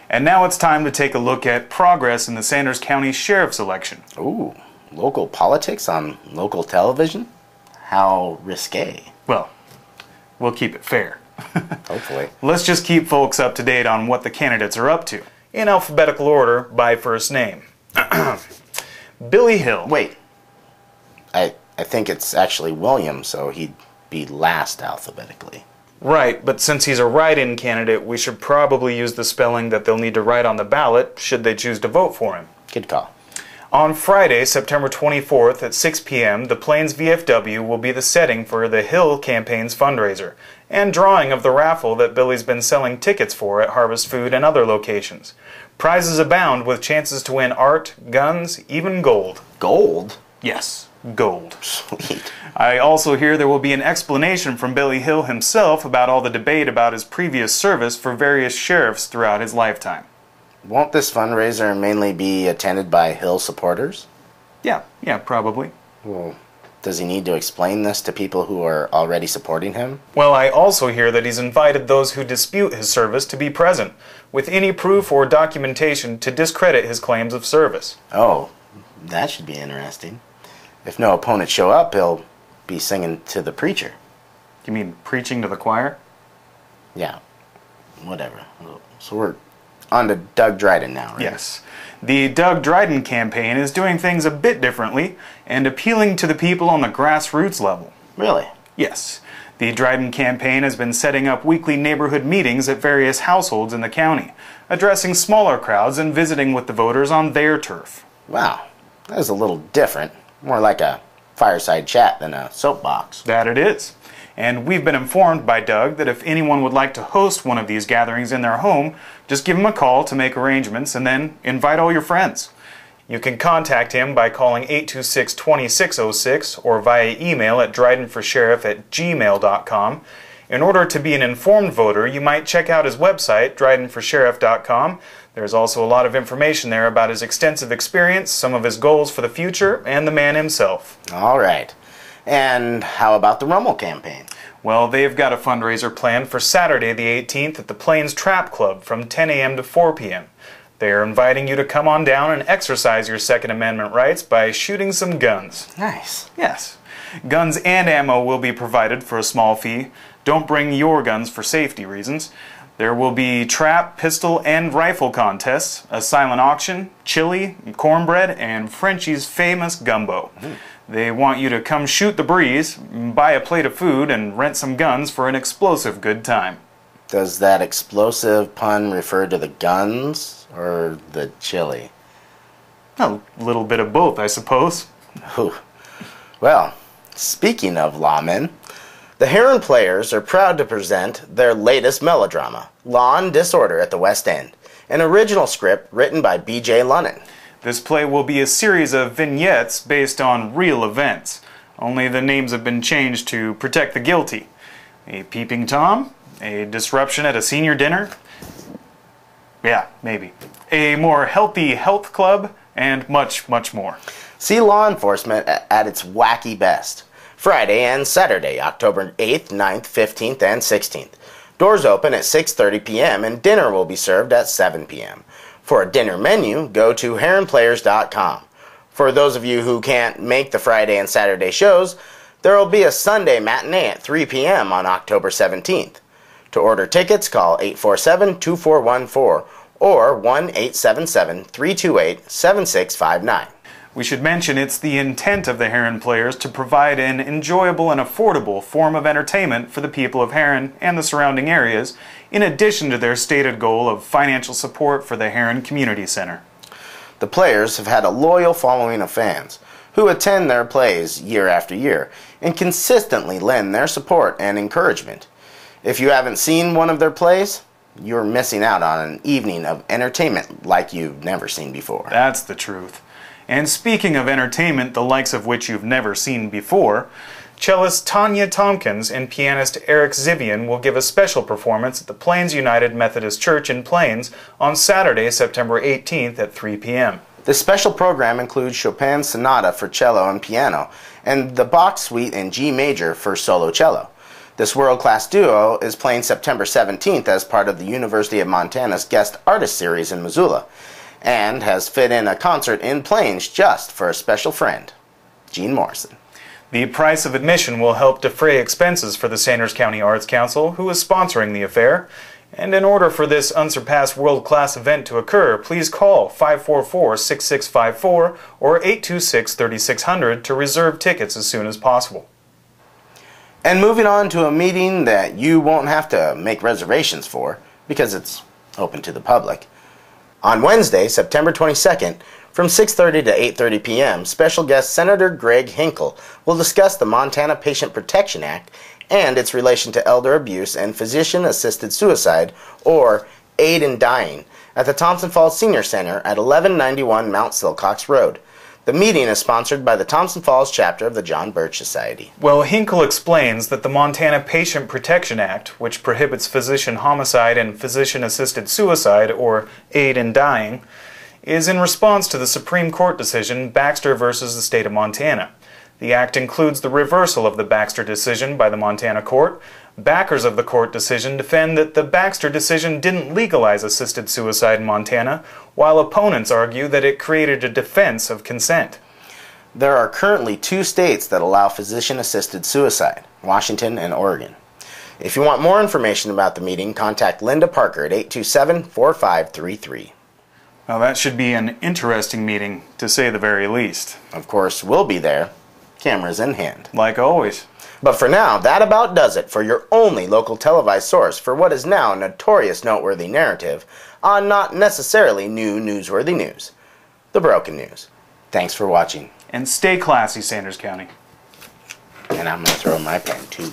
And now it's time to take a look at progress in the Sanders County Sheriff's election. Ooh, local politics on local television? How risque. Well, we'll keep it fair. Hopefully. Let's just keep folks up to date on what the candidates are up to, in alphabetical order by first name. Billy Hill. Wait. I think it's actually William, so he'd be last alphabetically. Right, but since he's a write-in candidate, we should probably use the spelling that they'll need to write on the ballot should they choose to vote for him. Good call. On Friday, September 24th at 6 p.m., the Plains VFW will be the setting for the Hill campaign's fundraiser and drawing of the raffle that Billy's been selling tickets for at Harvest Food and other locations. Prizes abound with chances to win art, guns, even gold. Gold? Yes, gold. Sweet. I also hear there will be an explanation from Billy Hill himself about all the debate about his previous service for various sheriffs throughout his lifetime. Won't this fundraiser mainly be attended by Hill supporters? Yeah, probably. Well, does he need to explain this to people who are already supporting him? Well, I also hear that he's invited those who dispute his service to be present, with any proof or documentation to discredit his claims of service. Oh, that should be interesting. If no opponents show up, he'll be singing to the preacher. You mean preaching to the choir? Yeah, whatever. So we're on to Doug Dryden now, right? Yes. The Doug Dryden campaign is doing things a bit differently and appealing to the people on the grassroots level. Really? Yes. The Dryden campaign has been setting up weekly neighborhood meetings at various households in the county, addressing smaller crowds and visiting with the voters on their turf. Wow, that is a little different. More like a fireside chat than a soapbox. That it is. And we've been informed by Doug that if anyone would like to host one of these gatherings in their home, just give him a call to make arrangements and then invite all your friends. You can contact him by calling 826-2606 or via email at drydenforsheriff@gmail.com. In order to be an informed voter, you might check out his website, drydenforsheriff.com. There's also a lot of information there about his extensive experience, some of his goals for the future, and the man himself. All right. And how about the Rummel campaign? Well, they've got a fundraiser planned for Saturday the 18th at the Plains Trap Club from 10 a.m. to 4 p.m. They are inviting you to come on down and exercise your Second Amendment rights by shooting some guns. Nice. Yes. Guns and ammo will be provided for a small fee. Don't bring your guns for safety reasons. There will be trap, pistol, and rifle contests, a silent auction, chili, cornbread, and Frenchie's famous gumbo. They want you to come shoot the breeze, buy a plate of food, and rent some guns for an explosive good time. Does that explosive pun refer to the guns or the chili? A little bit of both, I suppose. Ooh. Well, speaking of lawmen, the Heron Players are proud to present their latest melodrama, Law and Disorder at the West End, an original script written by B.J. Lunnan. This play will be a series of vignettes based on real events, only the names have been changed to protect the guilty. A peeping Tom, a disruption at a senior dinner, yeah, maybe, a more healthy health club, and much, much more. See law enforcement at its wacky best. Friday and Saturday, October 8th, 9th, 15th, and 16th. Doors open at 6:30 p.m. and dinner will be served at 7 p.m. For a dinner menu, go to heronplayers.com. For those of you who can't make the Friday and Saturday shows, there will be a Sunday matinee at 3 p.m. on October 17th. To order tickets, call 847-2414 or 1-877-328-7659. We should mention it's the intent of the Heron Players to provide an enjoyable and affordable form of entertainment for the people of Heron and the surrounding areas, in addition to their stated goal of financial support for the Heron Community Center. The Players have had a loyal following of fans who attend their plays year after year and consistently lend their support and encouragement. If you haven't seen one of their plays, you're missing out on an evening of entertainment like you've never seen before. That's the truth. And speaking of entertainment, the likes of which you've never seen before, cellist Tanya Tompkins and pianist Eric Simeon will give a special performance at the Plains United Methodist Church in Plains on Saturday, September 18th at 3 p.m. This special program includes Chopin's Sonata for cello and piano and the Bach Suite in G major for solo cello. This world-class duo is playing September 17th as part of the University of Montana's Guest Artist Series in Missoula, and has fit in a concert in Plains just for a special friend, Gene Morrison. The price of admission will help defray expenses for the Sanders County Arts Council, who is sponsoring the affair. And in order for this unsurpassed world-class event to occur, please call 544-6654 or 826-3600 to reserve tickets as soon as possible. And moving on to a meeting that you won't have to make reservations for, because it's open to the public. On Wednesday, September 22nd, from 6:30 to 8:30 p.m., special guest Senator Greg Hinkle will discuss the Montana Patient Protection Act and its relation to elder abuse and physician-assisted suicide, or aid in dying, at the Thompson Falls Senior Center at 1191 Mount Silcox Road. The meeting is sponsored by the Thompson Falls chapter of the John Birch Society. Well, Hinkle explains that the Montana Patient Protection Act, which prohibits physician homicide and physician-assisted suicide, or aid in dying, is in response to the Supreme Court decision Baxter versus the state of Montana. The act includes the reversal of the Baxter decision by the Montana court. Backers of the court decision defend that the Baxter decision didn't legalize assisted suicide in Montana, while opponents argue that it created a defense of consent. There are currently 2 states that allow physician-assisted suicide, Washington and Oregon. If you want more information about the meeting, contact Linda Parker at 827-4533. Now that should be an interesting meeting, to say the very least. Of course, we'll be there, cameras in hand. Like always. But for now, that about does it for your only local televised source for what is now a notorious noteworthy narrative on not necessarily new newsworthy news. The Broken News. Thanks for watching. And stay classy, Sanders County. And I'm going to throw my pen too.